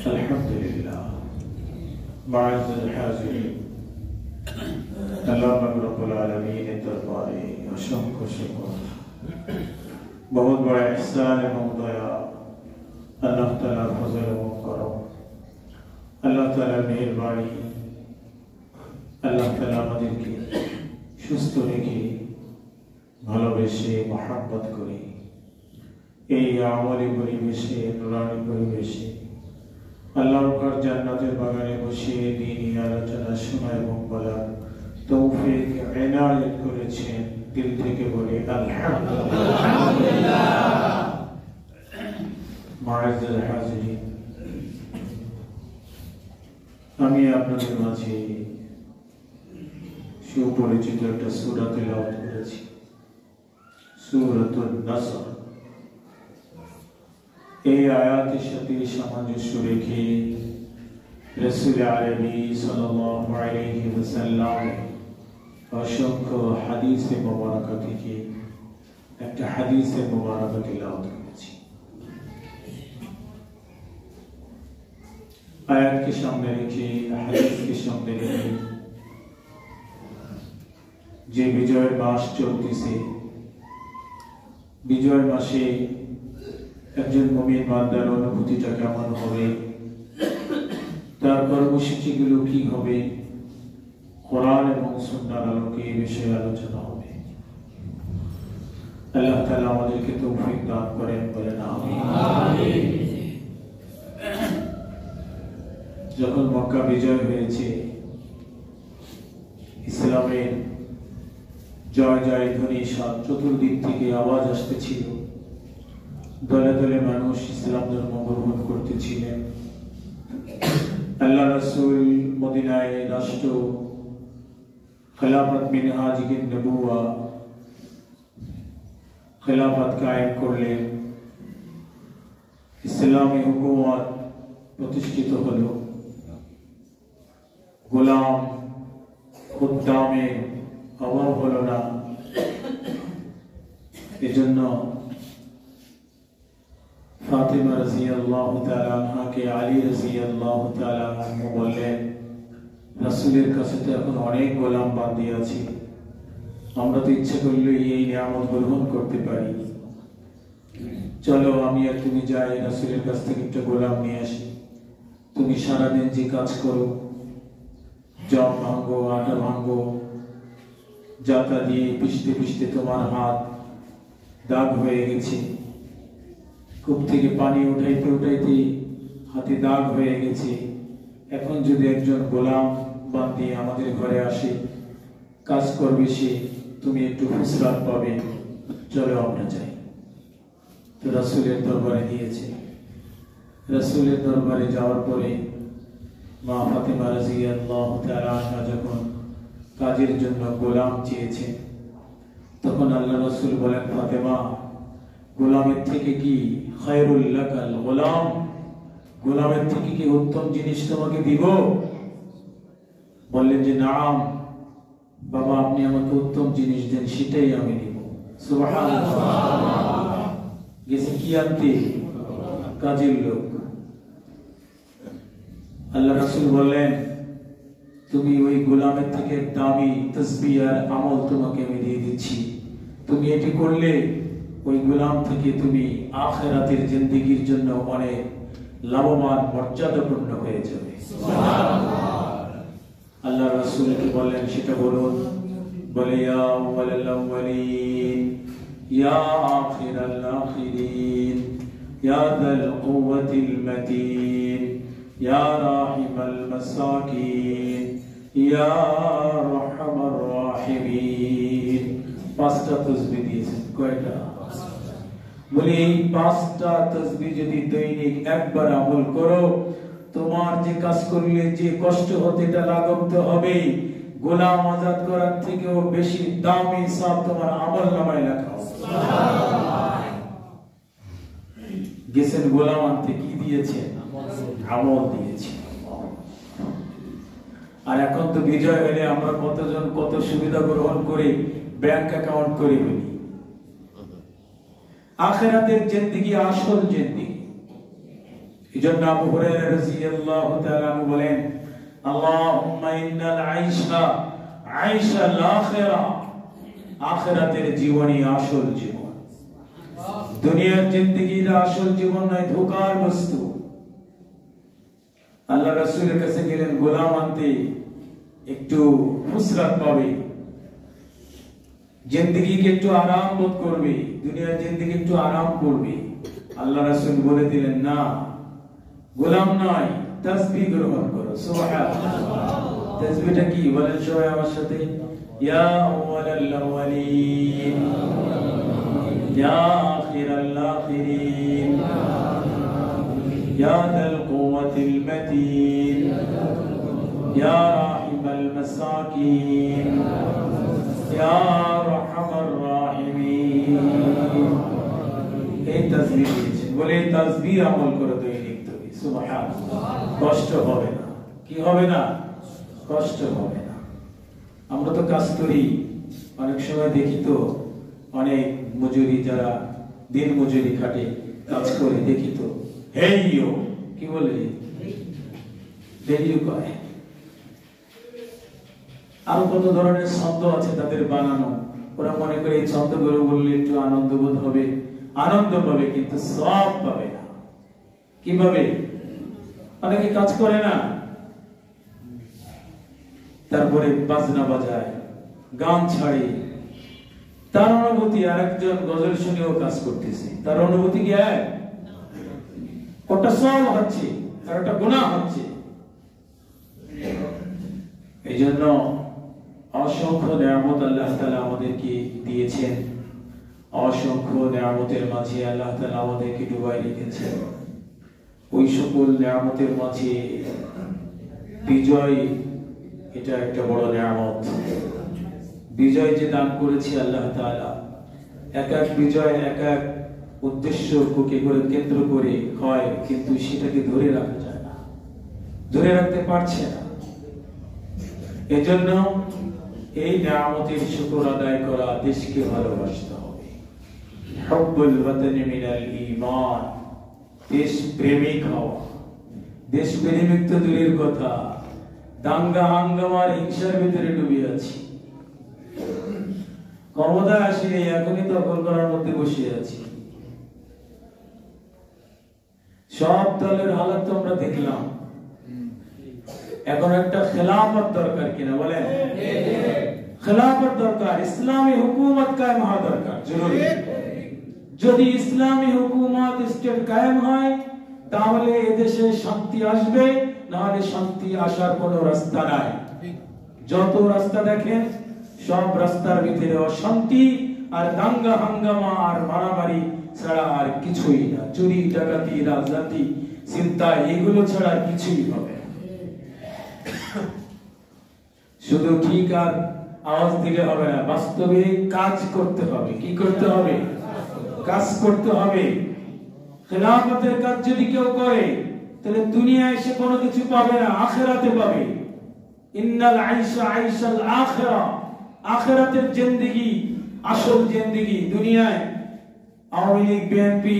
अल्हम्दुलिल्लाह माअज़ हाज़िरीन अल्लाह रब्बुल आलमीन दरबारे असंख्य शुक्र बहुत बड़ा एहसान एवं दया अल्लाह ताआला फजल व करम अल्लाह ताआला मेहरबानी अल्लाह ताआला আমাদেরকে সুস্থ রেখে ভালোবেসে মহব্বত করে এই আমলি পরিবেশে নুরানি পরিবেশে আল্লাহর ঘর জান্নাতের বাগানে বসে দ্বীনি আলোচনা শোনা এবং বলার তৌফিক ইনায়াত করেছেন দিল থেকে বলি আলহামদুলিল্লাহ। মাআযিল হাজিরিন, আমি আপনাদের মাঝে সুপরিচিত একটা সূরা তেলাওয়াত করেছি, সূরাতুন নাসর। এই আয়াতের সাথে সামঞ্জস্য রেখে রাসূল আরবি সাল্লাল্লাহু আলাইহি ওয়াসাল্লাম অসংখ্য হাদিসে মুবারাকা থেকে একটা হাদিসে মুবারাকা তেলাওয়াত করেছি। আয়াতকে সামনে রেখে হাদিসকে সামনে রেখে যে বিজয়ের মাস চলতেছে, বিজয়ের মাসে একজন মুমিন বান্দার অনুভূতিটা কেমন হবে, তার কর্মসূচিগুলো কি হবে, কোরআন এবং সুন্নাহর আলোকে এই বিষয়ে আলোচনা হবে। আল্লাহ তাআলা আমাদেরকে তৌফিক দান করেন, বলেন আমিন। যখন মক্কা বিজয় হয়েছে, ইসলামের জয় জয় ধ্বনি চতুর্দিক থেকে আওয়াজ আসতেছিল, দলে দলে মানুষ ইসলাম ধর্ম গ্রহণ করতেছিলেন। আল্লাহ রাসূল মদিনায় রাষ্ট্র খেলাফত মিনহাজিকে নবুয়া খেলাফত কায়েম করলেন, ইসলামী হুকুমত প্রতিষ্ঠিত হলো, গোলাম খুদ্দামের অভাব হলো না। এজন্য ফাতিমা রাদিয়াল্লাহু তাআলা আনহাকে আলী রাদিয়াল্লাহু তাআলা আনহু বললেন, রাসূলের কাছে তো এখন অনেক গোলাম বান্দী আছে, আমরা তো ইচ্ছে করলে এই নিয়ামত গ্রহণ করতে পারি, চলো আমি আর তুমি যাই রাসূলের কাছ থেকে একটা গোলাম নিয়ে আসি। তুমি সারাদিন যে কাজ করো, জব ভাঙ্গো, আটা ভাঙ্গো, জাতা দিয়ে পিষতে পিষতে তোমার হাত দাগ হয়ে গেছে, কূপ থেকে পানি উঠাইতে উঠাইতে হাতে দাগ হয়ে গেছে। এখন যদি একজন গোলাম বান্দি আমাদের ঘরে আসে, কাজ করবে সে, তুমি একটু ফুসরাত পাবে, চলো আমরা যাই। তো রাসূলের দরবারে গিয়েছে। রাসূলের দরবারে যাওয়ার পরে মা ফাতিমা রাদিয়াল্লাহু তাআলা আনহা যখন কাজের জন্য গোলাম চেয়েছেন, তখন আল্লাহ রাসূল বলেন, ফাতেমা, গোলামের থেকে কি খায়রুল লাকাল গোলাম, গোলামের থেকে কি উত্তম জিনিস তোমাকে দিব? বললেন যে নাম বাবা, আপনি আমাকে উত্তম জিনিস দেন, সেটাই আমি দিব। সুবহানাল্লাহ। গেছে কি আনতে? কাজের লোক। আল্লাহ রাসূল বললেন, তুমি ওই গোলামের থেকে দামি তাসবিহ আর আমল তোমাকে আমি দিয়ে দিচ্ছি, তুমি এটি করলে ওই গোলাম থেকে তুমি আখিরাতের জিন্দেগির জন্য অনেক লাভবান মর্যাদাপূর্ণ হয়ে যাবে। আল্লাহ রাসূলকে বললেন, সেটা বলুন। বলে, ইয়া আউয়ালাল আউয়ালিন, ইয়া আখিরাল আখিরিন, ইয়া যাল কুওয়াতিল মাতিন, ইয়া রাহিমাল মাসাকিন, ইয়া আরহামার রাহিমিন। পাঁচটা তাসবিহ দিয়েছেন। কয়টা? বলে এই পাঁচটা তাসবিহ যদি দৈনিক একবার আমল করো, তোমার যে কাজ করলে যে কষ্ট হতে এটা লাঘব হবে, গোলাম আজাদ করার থেকেও বেশি দামি সব তোমার আমলনামায় লেখা হবে। সুবহানাল্লাহ। গেছেন গোলাম আনতে, কি দিয়েছেন? আমল দিয়েছে। আর এখন তো বিজয় হলে আমরা কতজন কত সুবিধা গ্রহণ করে ব্যাংক অ্যাকাউন্ট করে ফেলি। আখিরাতের জিন্দেগি আসল জিন্দেগি, এজন্য আবু হুরায়রা রাদিয়াল্লাহু তাআলা বলেন, আল্লাহুম্মা ইন্নাল আইশা আইশাল আখিরা, আখিরাতের জীবনই আসল জীবন। দুনিয়ার জিন্দেগির আসল জীবন নয়, ধোঁকার বস্তু। আল্লাহ রাসূলের কাছে গেলেন গোলাম আনতে, একটু ফুসরাত পাবে, জিন্দেগিকে একটু আরাম বোধ করবে, দুনিয়ার জিন্দেগি একটু আরাম করবে। আল্লাহ রাসূল বলে দিলেন, না, গোলাম নয়, তাসবিহ গ্রহণ করো। সুবহানাল্লাহ। তাসবিহটা কি বলেন সবাই আমার সাথে? ইয়া আউয়ালাল আউয়ালিন, ইয়া আখিরাল আখিরিন, ইয়া যাল কুওয়াতিল মাতিন, ইয়া রাহিমাল মাসাকিন, ইয়া আরহামার রাহিমিন। এই তাসবিহ দিয়েছেন বলে এই তাসবিহ আমল করে দৈনিক তুমি। সুবহানাল্লাহ। কষ্ট হবে না। কি হবে না? কষ্ট হবে না। আমরা তো কাজ করি, অনেক সময় দেখি তো অনেক মজুরি, যারা দিন মজুরি খাটে কাজ করে, দেখি তো হেইও কি বলে, হেইও কয়। আরো কত ধরনের ছন্দ আছে তাদের বানানো। ওরা মনে করে এই ছন্দগুলো বললে একটু আনন্দ বোধ হবে, আনন্দ পাবে, কিন্তু সওয়াব পাবে না। কিভাবে? অনেকে কাজ করে না, তারপরে বাজনা বাজায়, গান ছাড়ে, তার অনুভূতি আর একজন গজল শুনেও কাজ করতেছে, তার অনুভূতি কি এক? ওটা সওয়াব হচ্ছে আর ওটা গুনাহ হচ্ছে। এই জন্য অসংখ্য নিয়ামত আল্লাহ তাআলা আমাদেরকে দিয়েছেন, অসংখ্য নিয়ামতের মাঝে আল্লাহ তাআলা আমাদেরকে ডুবাই রেখেছেন। ওই সকল নিয়ামতের মাঝে বিজয়, এটা একটা বড় নিয়ামত। বিজয় যে দান করেছে আল্লাহ তাআলা, এক এক বিজয় এক এক উদ্দেশ্যকে কেন্দ্র করে হয়, কিন্তু সেটাকে ধরে রাখা যায় না, ধরে রাখতে পারছে না। এজন্য এই নিয়ামতের শুকর আদায় করা, দেশকে ভালোবাসতে হবে। হুব্বুল ওয়াতানি মিনাল ঈমান, দেশ প্রেমিক হওয়া। দেশ প্রেমিক তো দূরের কথা, দাঙ্গা হাঙ্গামার হিংসার ভিতরে ডুবে আছি। ক্ষমতা আসেনি, এখনই দখল করার মধ্যে বসে আছি। সব দলের হালত তো আমরা দেখলাম। এখন একটা খেলাফত দরকার, কিনা বলেন? খেলাফত দরকার, ইসলামী হুকুমত কায়েম হওয়া দরকার, জরুরি। যদি ইসলামী হুকুমত স্টেট কায়েম হয়, তাহলে এদেশে শান্তি আসবে, না হলে শান্তি আসার কোনো রাস্তা নাই। যত রাস্তা দেখেন, সব রাস্তার ভিতরে অশান্তি আর দাঙ্গা হাঙ্গামা আর মারামারি ছাড়া আর কিছুই না। চুরি ডাকাতি রাজনীতি চিন্তা এগুলো ছাড়া কিছুই হবে না। শুধু ঠিক আর আওয়াজ দিলে হবে না, বাস্তবে কাজ করতে হবে। কি করতে হবে? কাজ করতে হবে। খেলাফতের কাজ যদি কেউ করে, তাহলে দুনিয়ায় সে কোনো কিছু পাবে না, আখিরাতে পাবে। ইন্নাল আইশা আইশাল আখিরা, আখিরাতের জিন্দেগি আসল জিন্দেগি। দুনিয়ায় আওয়ামী লীগ, বিএনপি,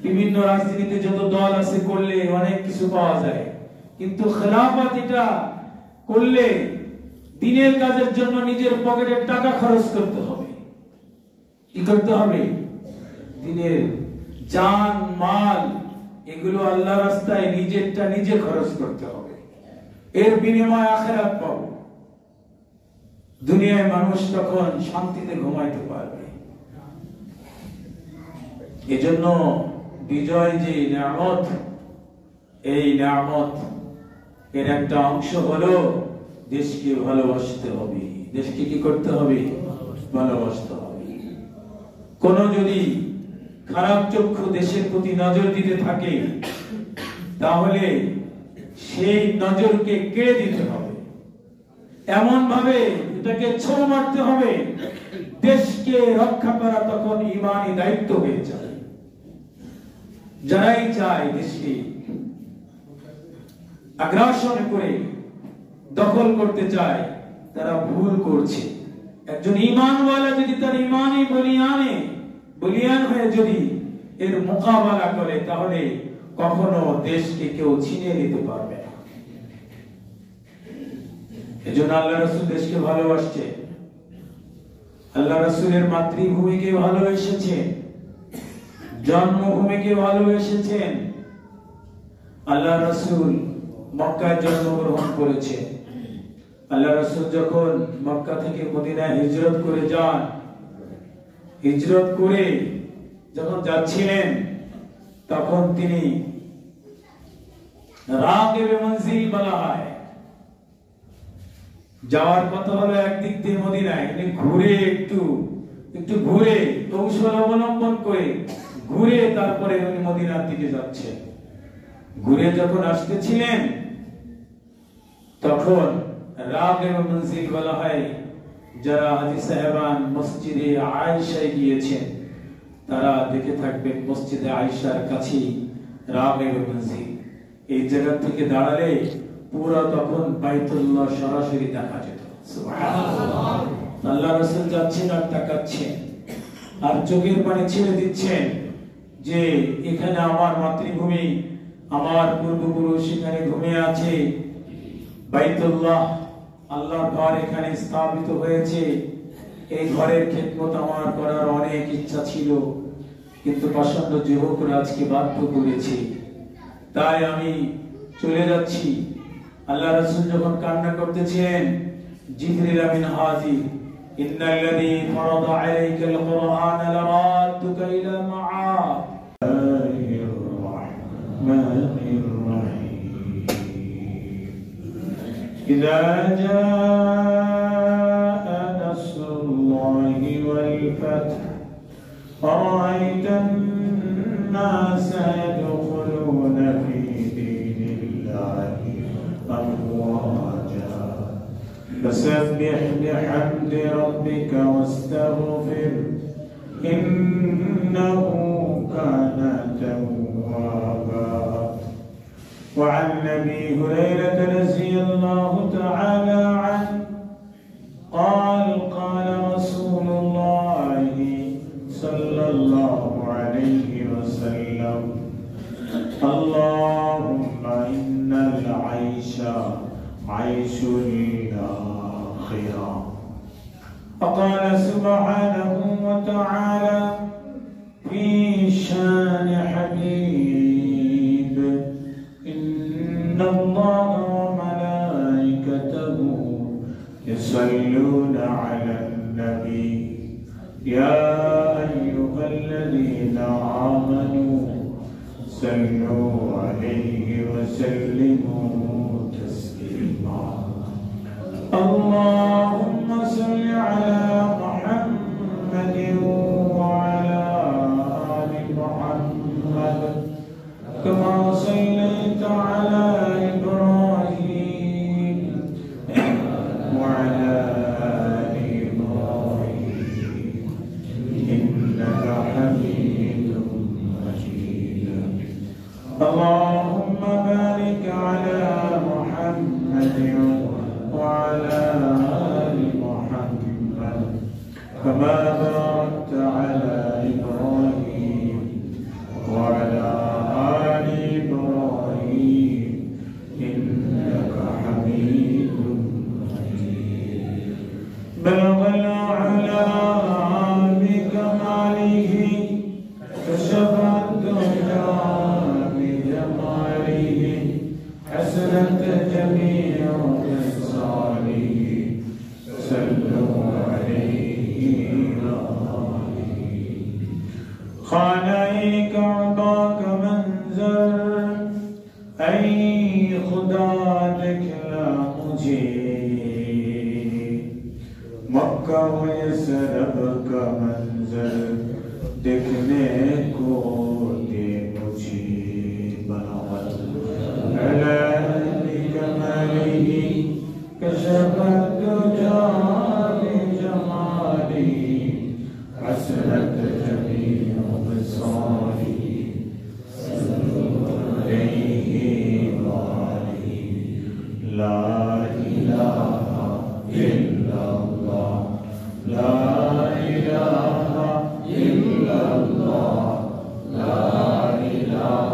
বিভিন্ন রাজনীতিতে যত দল আছে করলে অনেক কিছু পাওয়া যায়, কিন্তু খেলাফত এটা করলে দিনের কাজের জন্য নিজের পকেটের টাকা খরচ করতে হবে। কি করতে হবে? দিনের জান মাল এগুলো আল্লাহ রাস্তায় নিজেরটা নিজে খরচ করতে হবে। এর বিনিময়ে আখিরাত পাবো। দুনিয়ায় মানুষ তখন শান্তিতে ঘুমাইতে পারবে। এজন্য বিজয় যে নিয়ামত, এই নিয়ামত এর একটা অংশ হলো দেশকে ভালোবাসতে হবে। দেশকে কি করতে হবে? ভালোবাসতে হবে। কোন যদি খারাপ চক্ষু দেশের প্রতি নজর দিতে থাকে, তাহলে সেই নজরকে কেড়ে দিতে হবে, এমন ভাবে এটাকে ছো মারতে হবে। দেশকে রক্ষা করা তখন ঈমানি দায়িত্ব হয়ে যায়। যারাই চায় দেশকে আগ্রাসন করে দখল করতে চায়, তারা ভুল করছে। একজন ঈমানওয়ালা যদি তার ঈমানই বলিয়ান হয়ে যদি এর মোকাবেলা করে, তাহলে কখনো দেশকে কেউ ছিনিয়ে নিতে পারবে না। এজন্য আল্লাহ রাসূল দেশকে ভালোবাসছে, আল্লাহ রাসূলের মাতৃভূমিকে ভালোবেসেছেন, জন্মভূমিকে ভালোবেসেছেন। আল্লাহ রাসূল মক্কায় জন্মগ্রহণ করেছে। আল্লাহ রাসূল যখন মক্কা থেকে মদিনায় হিজরত করে যান, হিজরত করে যখন যাচ্ছিলেন তখন তিনি রাগিবে মনজিল বলা হয়, যাওয়ার কথা হলো একদিক দিয়ে মদিনায়, ঘুরে একটু ঘুরে কৌশল অবলম্বন করে ঘুরে তারপরে উনি মদিনার দিকে যাচ্ছেন। ঘুরে যখন আসতেছিলেন তখন রাগিবে মনজিল বলা হয়। যারা হাজী সাহেবান মসজিদে আয়েশায় গিয়েছেন তারা দেখে থাকবেন মসজিদে আয়েশার কাছেই রাগিবে মনজিল। এই জায়গা থেকে দাঁড়ালে পুরো তখন বাইতুল্লাহ সরাসরি দেখা যেত। সুবহানাল্লাহ। আল্লাহ রাসূল যাচ্ছেন আর তাকাচ্ছেন আর চোখের পানি ছেড়ে দিচ্ছেন যে এখানে আমার মাতৃভূমি, আমার পূর্বপুরুষ এখানে ঘুমিয়ে আছে, বাইতুল্লাহ আল্লাহর ঘর এখানে স্থাপিত হয়েছে। এই ঘরের খেদমত আমার করার অনেক ইচ্ছা ছিল, কিন্তু প্রচন্ড যুবকরা আজকে বাধ্য করেছে, তাই আমি চলে যাচ্ছি। আল্লাহ রাসূল যখন কান্না করতেছেন, জিবরিল আমিন হাজির, ইন্নাল্লাযী ফারাদা আলাইকাল কুরআন লারাদুকা ইলা মাআদ। إذا جاء نصر الله والفتح ورأيت الناس يدخلون في دين الله أفواجا فسبح بحمد ربك واستغفر إنه كان توابا. وعن أبي هريرة رضي الله تعالى عنه قال قال رسول الله صلى الله عليه وسلم اللهم إن العيش عيش الآخرة. فقال سبحانه وتعالى في شان حبيب إن الله وملائكته يصلون على النبي يا أيها الذين آمنوا صلوا عليه وسلموا تسليما. اللهم صل على محمد وعلى آل محمد كما صليت على إبراهيم وعلى آل إبراهيم إنك حميد مجيد. اللهم بارك على محمد وعلى آل محمد كما باركت على إبراهيم وعلى آل إبراهيم إنك حميد مجيد. بلغ الأعلى بكماله كشف الدجى بجماله حسنت جميع خصاله صلوا عليه خانه کعبہ کا منظر اے خدا دکھلا مجھے مکہ و یثرب کا منظر دیکھنے کو دے مجھے. بلغت علی کمالہ کشف الدجى بجمالہ حسنت جميع خصاله صلوا عليه وآله. لا إله إلا الله لا إله إلا الله لا إله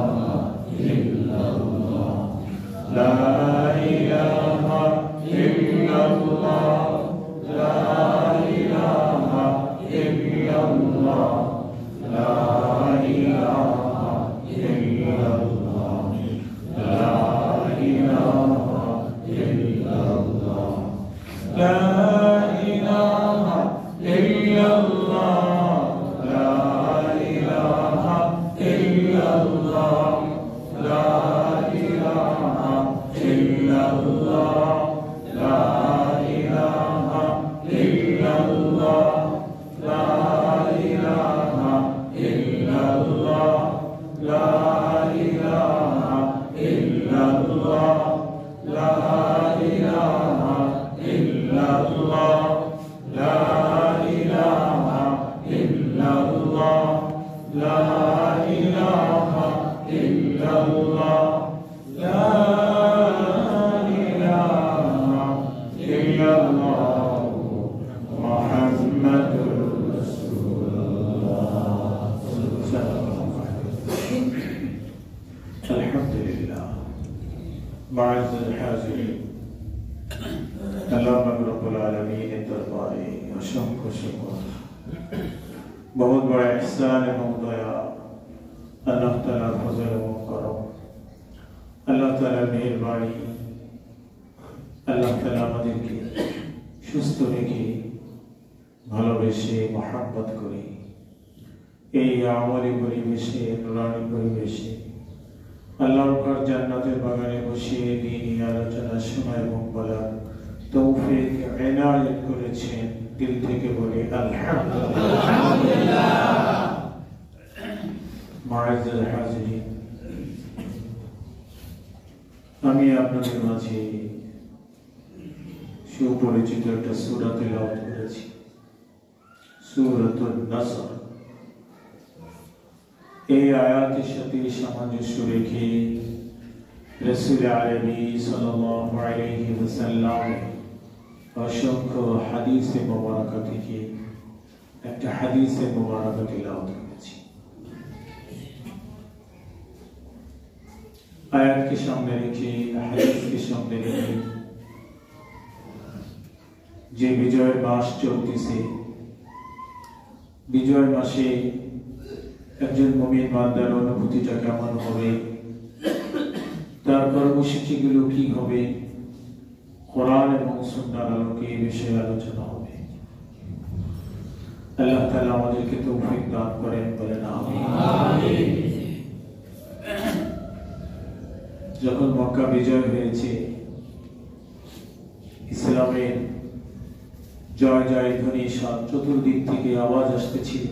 बहुत बड़ा एहसान एवं दया अल्लाह ताला फजल व करम अल्लाह ताला मेहरबानी अल्लाह ताला আমাদেরকে সুস্থ রেখে ভালোবেসে মহব্বত করে এই আমলি পরিবেশে নুরানি পরিবেশে আল্লাহর ঘর জান্নাতের বাগানে বসে দ্বীনি আলোচনা শোনা এবং বলার তৌফিক ইনায়াত করেছেন দিল থেকে বলি আলহামদুলিল্লাহ। মুআজ্জাল হাজিরিন, আমি আপনাদের মাঝে সুপরিচিত একটা সূরা তেলাওয়াত করেছি, সূরাতুন নাসর। এই আয়াতের সাথে সামঞ্জস্য রেখে রাসূল আরবি সাল্লাল্লাহু আলাইহি ওয়াসাল্লাম অসংখ্য হাদিসে মুবারাকা থেকে একটা হাদিসে মুবারাকা তেলাওয়াত করেছি। আয়াতকে সামনে রেখে হাদিসকে সামনে রেখে যে বিজয়ের মাস চলতেছে, বিজয় মাসে একজন মুমিন বান্দার অনুভূতিটা কেমন হবে, তার কর্মসূচিগুলো কি হবে, কোরআন এবং সুন্নাহর আলোকে এই বিষয়ে আলোচনা হবে। আল্লাহ তাআলা আমাদেরকে তৌফিক দান করেন, বলেন আমিন। যখন মক্কা বিজয় হয়েছে, ইসলামের জয় জয় ধ্বনি চতুর্দিক থেকে আওয়াজ আসতেছিল,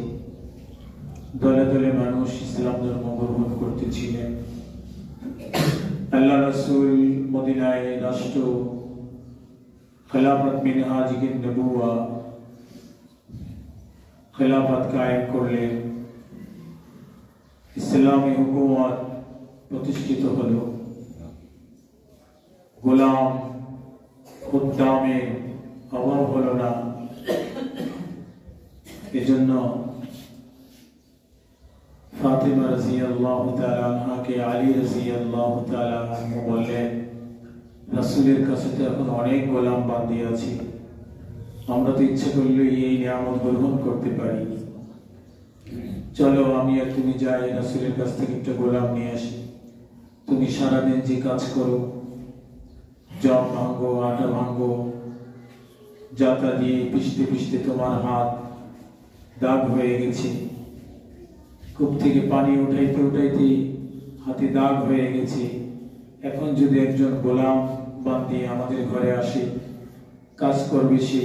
দলে দলে মানুষ ইসলাম ধর্ম গ্রহণ করতেছিলেন। আল্লাহ রাসূল মদিনায় রাষ্ট্র খেলাফত মিনহাজিকে নবুয়া খেলাফত কায়েম করলেন, ইসলামী হুকুমত প্রতিষ্ঠিত হলো, গোলাম খুদ্দামের অভাব হলো না। এজন্য ফাতিমা রাদিয়াল্লাহু তাআলা আনহাকে আলী রাদিয়াল্লাহু তাআলা আনহু বললেন, রাসূলের কাছে তো এখন অনেক গোলাম বান্দী আছে, আমরা তো ইচ্ছে করলে এই নিয়ামত গ্রহণ করতে পারি, চলো আমি আর তুমি যাই রাসূলের কাছ থেকে একটা গোলাম নিয়ে আসি। তুমি সারাদিন যে কাজ করো, জব ভাঙ্গো, আটা ভাঙ্গো, জাতা দিয়ে পিষতে পিষতে তোমার হাত দাগ হয়ে গেছে, কূপ থেকে পানি উঠাইতে উঠাইতে হাতে দাগ হয়ে গেছে। এখন যদি একজন গোলাম বান্দি আমাদের ঘরে আসে, কাজ করবে সে,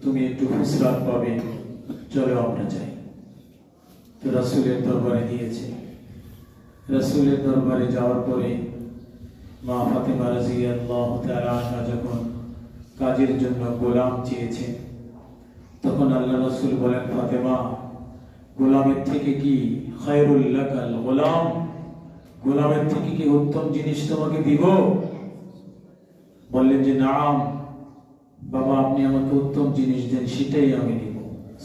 তুমি একটু ফুসরাত পাবে, চলো আমরা যাই। তো রাসূলের দরবারে গিয়েছে। রাসূলের দরবারে যাওয়ার পরে মা ফাতিমা রাদিয়াল্লাহু তাআলা আনহা যখন কাজের জন্য গোলাম চেয়েছেন, তখন আল্লাহ রাসূল বলেন, ফাতিমা, গোলামের থেকে কি খায়রুল লাকাল গোলাম, গোলামের থেকে কি উত্তম জিনিস তোমাকে দিব? বললেন যে নাম বাবা, আপনি আমাকে উত্তম জিনিস দেন, সেটাই আমি দিব।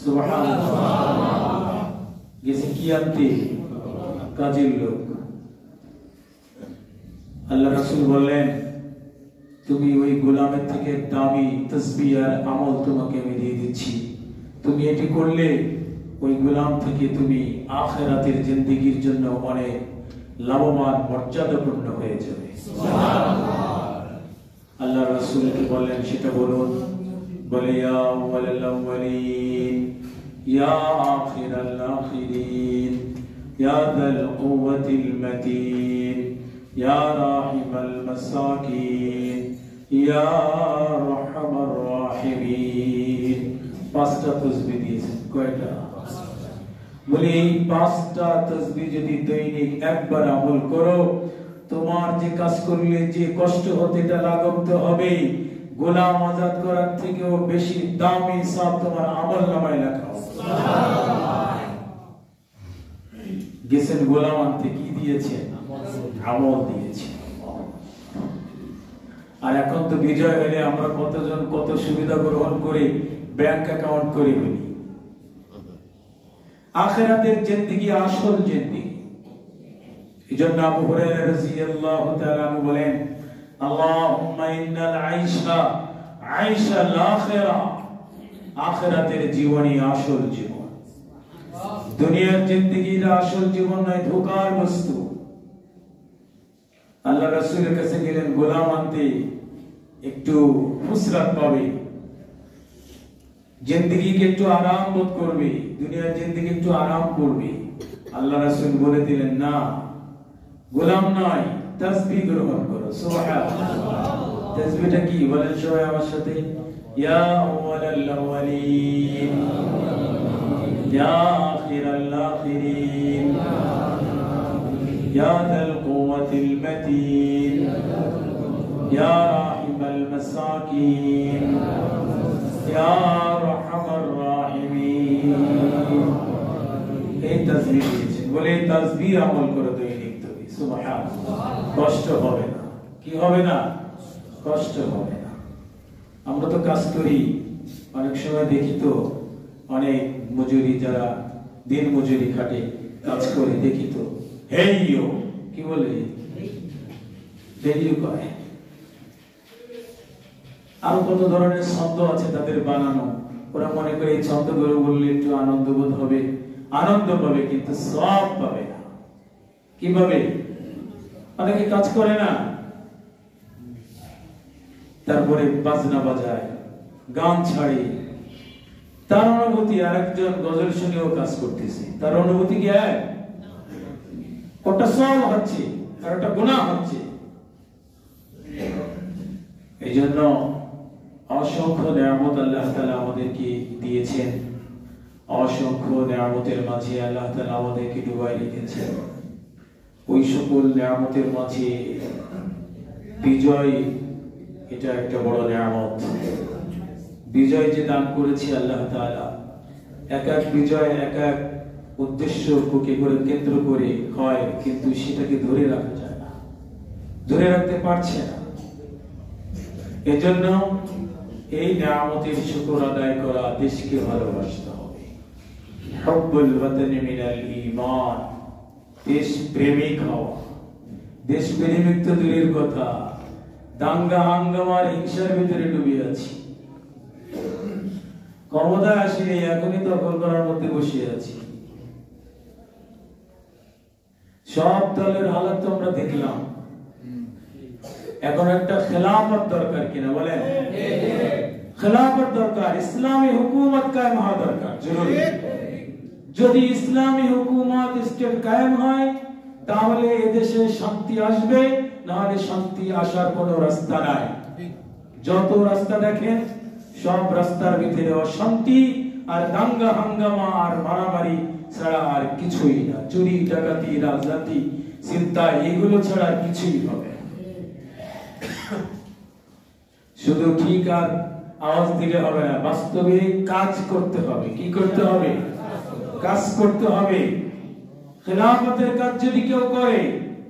সুবহানাল্লাহ। গেছে কি আনতে? কাজের লোক। আল্লাহ রাসূল বললেন, তুমি ওই গোলামের থেকে দামি তাসবিহ আর আমল তোমাকে আমি দিয়ে দিচ্ছি, তুমি এটি করলে ওই গোলাম থেকে তুমি আখিরাতের জিন্দেগির জন্য অনেক লাভবান মর্যাদাপূর্ণ হয়ে যাবে। আল্লাহ রাসূলকে বললেন সেটা বলুন, বলে ইয়া আউয়ালাল আউয়ালিন ইয়া আখিরাল আখিরিন ইয়া যাল কুওয়াতিল মাতিন ইয়া রাহিমাল মাসাকিন ইয়া আরহামার রাহিমিন। পাঁচটা তাসবিহ দিয়েছেন। কয়টা? বলে এই পাঁচটা তাসবিহ যদি দৈনিক একবার আমল করো, তোমার যে কাজ করলে যে কষ্ট হতে এটা লাঘব তো হবে, গোলাম আজাদ করার থেকেও বেশি দামি সব তোমার আমলনামায় লেখা হবে। গেছেন গোলাম আনতে, কি দিয়েছেন? আমল দিয়েছেন। আর এখন তো বিজয় হলে আমরা কতজন কত সুবিধা গ্রহণ করে ব্যাংক অ্যাকাউন্ট করে ফেলি। আখিরাতের জিন্দেগি আসল জিন্দেগি। এজন্য আবু হুরায়রা রাদিয়াল্লাহু তাআলা আনহু বলেন, আল্লাহুম্মা ইন্নাল আইশা আইশাল আখিরা, আখিরাতের জীবনই আসল জীবন। দুনিয়ার জিন্দেগির আসল জীবন নয়, ধোঁকার বস্তু। আল্লাহ রাসূলের কাছে গেলেন গোলাম আনতে, একটু ফুসরাত পাবে, জিন্দেগিকে একটু আরাম বোধ করবে, দুনিয়ার জিন্দেগি একটু আরাম করবে। আল্লাহ রাসূল বলে দিলেন, না, গোলাম নয়, তাসবিহ গ্রহণ করো। সুবহানাল্লাহ। তাসবিহটা কি বলেন সবাই আমার সাথে? ইয়া আউয়ালাল আউয়ালিন ইয়া আখিরাল আখিরিন ইয়া যাল কুওয়াতিল মাতিন ইয়া রাহিমাল মাসাকিন ইয়া আরহামার রাহিমিন। এই তাসবিহ দিয়েছেন। বলে তাসবিহ আমল করো দৈনিক তুমি। সুবহানাল্লাহ। কষ্ট হবে না। কি হবে না? কষ্ট হবে না। আমরা তো কাজ করি, অনেক সময় দেখি তো অনেক মজুরি, যারা দিন মজুরি খাটে কাজ করে, দেখি তো হেইও, কি বলে হেইও কয়। আরো কত ধরনের ছন্দ আছে তাদের বানানো। ওরা মনে করে এই ছন্দগুলো বললে একটু আনন্দ বোধ হবে, আনন্দ পাবে, কিন্তু সব পাবে না। কিভাবে? অনেকে কাজ করে না, তারপরে বাজনা বাজায়, গান ছাড়ে, তার অনুভূতি আর একজন গজল শুনেও কাজ করতেছে, তার অনুভূতি কি এক? ওটা সব হচ্ছে আর ওটা গুনাহ হচ্ছে। এই জন্য অসংখ্য নিয়ামত আল্লাহ তাআলা আমাদেরকে দিয়েছেন। অসংখ্য নিয়ামতের মাঝে আল্লাহ তাআলা আমাদেরকে ডুবাই রেখেছেন। ওই সকল নিয়ামতের মাঝে বিজয়, এটা একটা বড় নিয়ামত। বিজয় যে দান করেছে আল্লাহ তাআলা, এক এক বিজয় এক এক উদ্দেশ্যকে করে কেন্দ্র করে হয়, কিন্তু সেটাকে ধরে রাখা যায় না, ধরে রাখতে পারছে না। এজন্য এই নিয়ামতের শুকর আদায় করা, দেশকে ভালোবাসতে হবে। হুব্বুল ওয়াতানি মিনাল ঈমান, দেশ প্রেমিক হওয়া। দেশ প্রেমিক তো দূরের কথা, দাঙ্গা হাঙ্গামার হিংসার ভিতরে ডুবে আছি। ক্ষমতা আসেনি, এখনই দখল করার মধ্যে বসে আছি। সব দলের হালত তো আমরা দেখলাম। এখন একটা খেলাফত দরকার, কিনা বলেন? খেলাফত দরকার, ইসলামী হুকুমত কায়েম হওয়া দরকার, জরুরি। যদি ইসলামী হুকুমত স্টেট কায়েম হয়, তাহলে এদেশে শান্তি আসবে, না হলে শান্তি আসার কোনো রাস্তা নাই। যত রাস্তা দেখেন, সব রাস্তার ভিতরে অশান্তি আর দাঙ্গা হাঙ্গামা আর মারামারি ছাড়া আর কিছুই না। চুরি ডাকাতি রাজনীতি চিন্তা এগুলো ছাড়া কিছুই হবে না। শুধু ঠিক আর আওয়াজ দিলে হবে না, বাস্তবে কাজ করতে হবে। কি করতে হবে? কাজ করতে হবে। খেলাফতের কাজ যদি কেউ করে,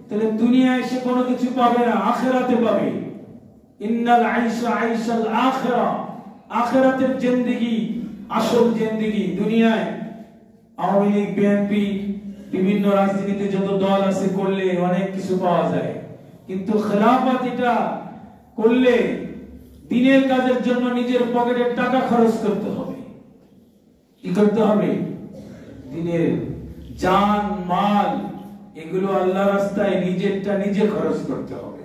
তাহলে দুনিয়ায় সে কোনো কিছু পাবে না, আখিরাতে পাবে। ইন্নাল আইশা আইশাল আখিরা, আখিরাতের জিন্দেগি আসল জিন্দেগি। দুনিয়ায় আওয়ামী লীগ, বিএনপি, বিভিন্ন রাজনীতিতে যত দল আছে করলে অনেক কিছু পাওয়া যায়, কিন্তু খেলাফত এটা করলে দিনের কাজের জন্য নিজের পকেটের টাকা খরচ করতে হবে। কি করতে হবে? প্রতিদিনের জান মাল এগুলো আল্লাহর রাস্তায় নিজেরটা নিজে খরচ করতে হবে,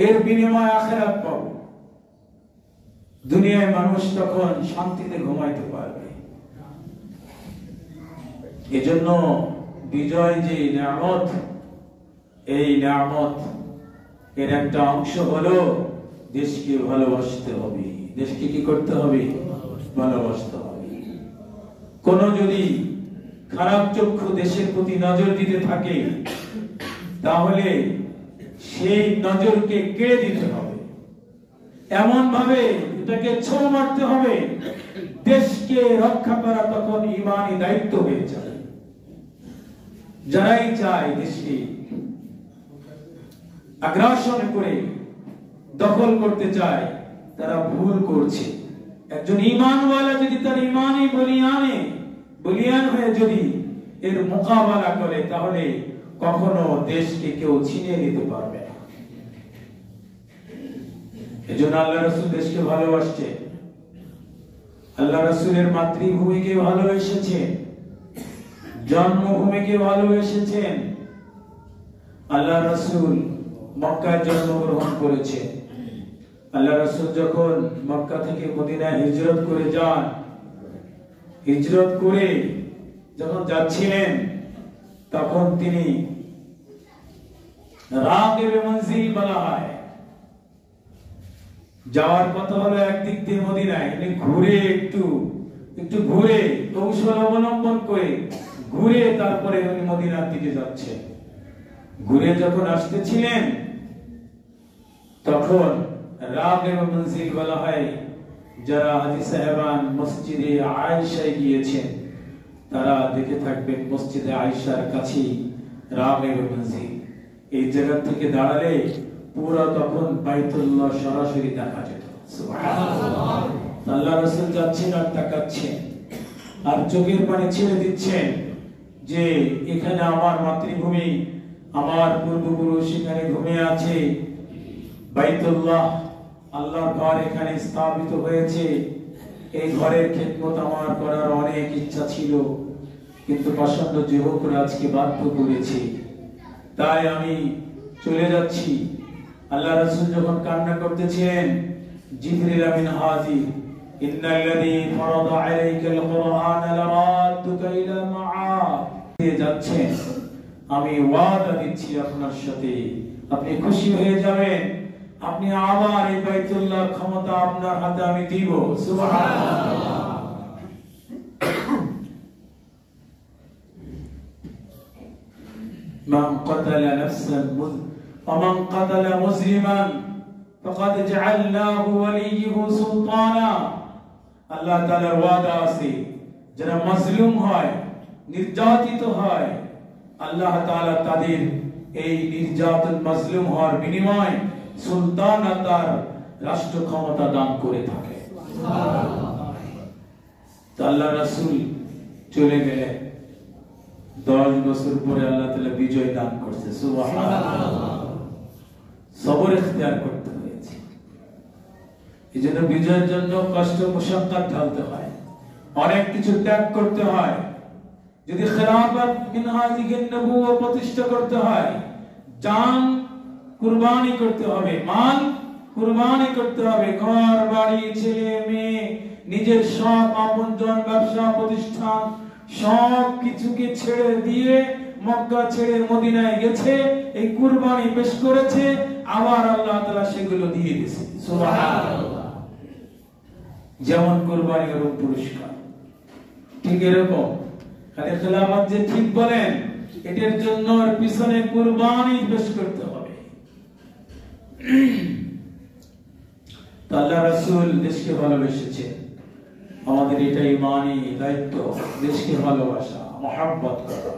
এর বিনিময়ে আখিরাত পাবো। দুনিয়ায় মানুষ তখন শান্তিতে ঘুমাইতে পারবে। এজন্য বিজয় যে নিয়ামত, এই নিয়ামত এর একটা অংশ হলো দেশকে ভালোবাসতে হবে। দেশকে কি করতে হবে? ভালোবাসতে হবে। কোন যদি খারাপ চক্ষু দেশের প্রতি নজর দিতে থাকে, তাহলে সেই নজরকে কেড়ে দিতে হবে, এমন ভাবে এটাকে ছো মারতে হবে, দেশকে রক্ষা করা তখন ঈমানি দায়িত্ব হয়ে যায়। যারাই চায় দেশকে আগ্রাসন করে দখল করতে চায়, তারা ভুল করছে। একজন ঈমানওয়ালা যদি তার ঈমানই বলিয়ান হয়ে যদি এর মোকাবেলা করে, তাহলে কখনো দেশকে কেউ ছিনিয়ে নিতে পারবে না। এজন্য আল্লাহ রাসূল দেশকে ভালোবাসছে, আল্লাহ রাসূলের মাতৃভূমিকে ভালোবেসেছেন, জন্মভূমিকে ভালোবেসেছেন। আল্লাহ রাসূল মক্কায় জন্মগ্রহণ করেছে। আল্লাহ রাসূল যখন মক্কা থেকে মদিনায় হিজরত করে যান, হিজরত করে যখন যাচ্ছিলেন, তখন তিনি রাগিবে মনজিল বলা হয়। যাওয়ার কথা হলো একদিক দিয়ে মদিনায়, ঘুরে একটু ঘুরে কৌশল অবলম্বন করে ঘুরে তারপরে উনি মদিনার দিকে যাচ্ছে। ঘুরে যখন আসতেছিলেন, তখন রাগিবে মনজিল বলা হয়। যারা হাজী সাহেবান মসজিদে আয়েশায় গিয়েছেন, তারা দেখে থাকবেন মসজিদে আয়েশার কাছে রাগিবে মনজিল। এই জায়গা থেকে দাঁড়ালে পুরো তখন বাইতুল্লাহ সরাসরি দেখা যেত। সুবহানাল্লাহ। আল্লাহ রাসূল যাচ্ছেন আর তাকাচ্ছেন, আর চোখের পানি ছেড়ে দিচ্ছেন যে এখানে আমার মাতৃভূমি, আমার পূর্বপুরুষ এখানে ঘুমিয়ে আছে, বাইতুল্লাহ আল্লাহর ঘর এখানে স্থাপিত হয়েছে। এই ঘরের খেদমত আমার করার অনেক ইচ্ছা ছিল, কিন্তু প্রচন্ড যুবকরা আজকে বাধ্য করেছে, তাই আমি চলে যাচ্ছি। আল্লাহ রাসূল যখন কান্না করতেছিলেন, জিবরিল আমিন হাজির, ইন্নাল্লাযী ফারাদা আলাইকাল কুরআন লারাদুকা ইলা মাআদ, যাচ্ছেন, আমি ওয়াদা দিচ্ছি আপনার সাথে, আপনি খুশি হয়ে যাবেন, আপনি আবার এই বাইতুল্লাহর ক্ষমতা আপনার হাতে আমি দিব। সুবহানাল্লাহ। মান ক্বাতালা নাফসান ومن قتل مسلما فقد جعلناه وليه سلطانا। আল্লাহ তাআলার ওয়াদা আছে, যারা মাজলুম হয়, নির্যাতিত হয়, আল্লাহ তাআলা তাদের এই নির্যাতন মাজলুম হওয়ার বিনিময়ে সুলতানাতার রাষ্ট্র ক্ষমতা দান করে থাকে। সুবহানাল্লাহ। আল্লাহ রাসূল চলে গেলেন, 10 বছর পরে আল্লাহ তাআলা বিজয় দান করছে। সুবহানাল্লাহ। সবর ইখতিয়ার করতে হয়েছে। এজন্য বিজয়ের জন্য কষ্ট মুশাক্কাত ঢালতে হয়, অনেক কিছু ত্যাগ করতে হয়। যদি খেলাফত মিনহাজিকে নবুওয়া প্রতিষ্ঠা করতে হয়, জান কুরবানি করতে হবে, মাল কুরবানি করতে হবে, ঘর বাড়ি ছেলে মেয়ে নিজের সব আপনজন ব্যবসা প্রতিষ্ঠান সব কিছুকে ছেড়ে দিয়ে মক্কা ছেড়ে মদিনায় গেছে, এই কুরবানি পেশ করেছে, আবার আল্লাহ তাআলা সেগুলো দিয়ে দিয়েছে। সুবহানাল্লাহ। যেমন কুরবানি এর পুরস্কার, ঠিক এরকম খালি খেলাফত যে ঠিক বলেন, এটার জন্য এর পিছনে কুরবানি পেশ করতে হবে। আল্লাহ রাসূল দেশকে ভালোবেসেছেন, আমাদের এটা ঈমানি দায়িত্ব, দেশকে ভালোবাসা, মহব্বত করা।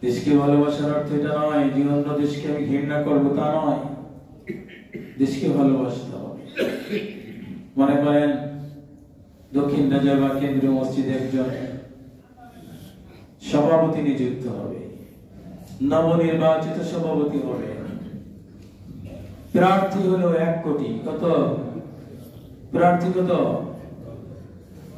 দেশকে ভালোবাসার অর্থ এটা নয় যে অন্য দেশকে আমি ঘৃণা করব, তা নয়। দেশকে ভালোবাসতে হবে। মনে করেন দক্ষিণ রাজারবাগ কেন্দ্রীয় মসজিদে একজন সভাপতি নিযুক্ত হবে, নবনির্বাচিত সভাপতি হবে, প্রার্থী হলো 1 কোটি। কত প্রার্থী? কত?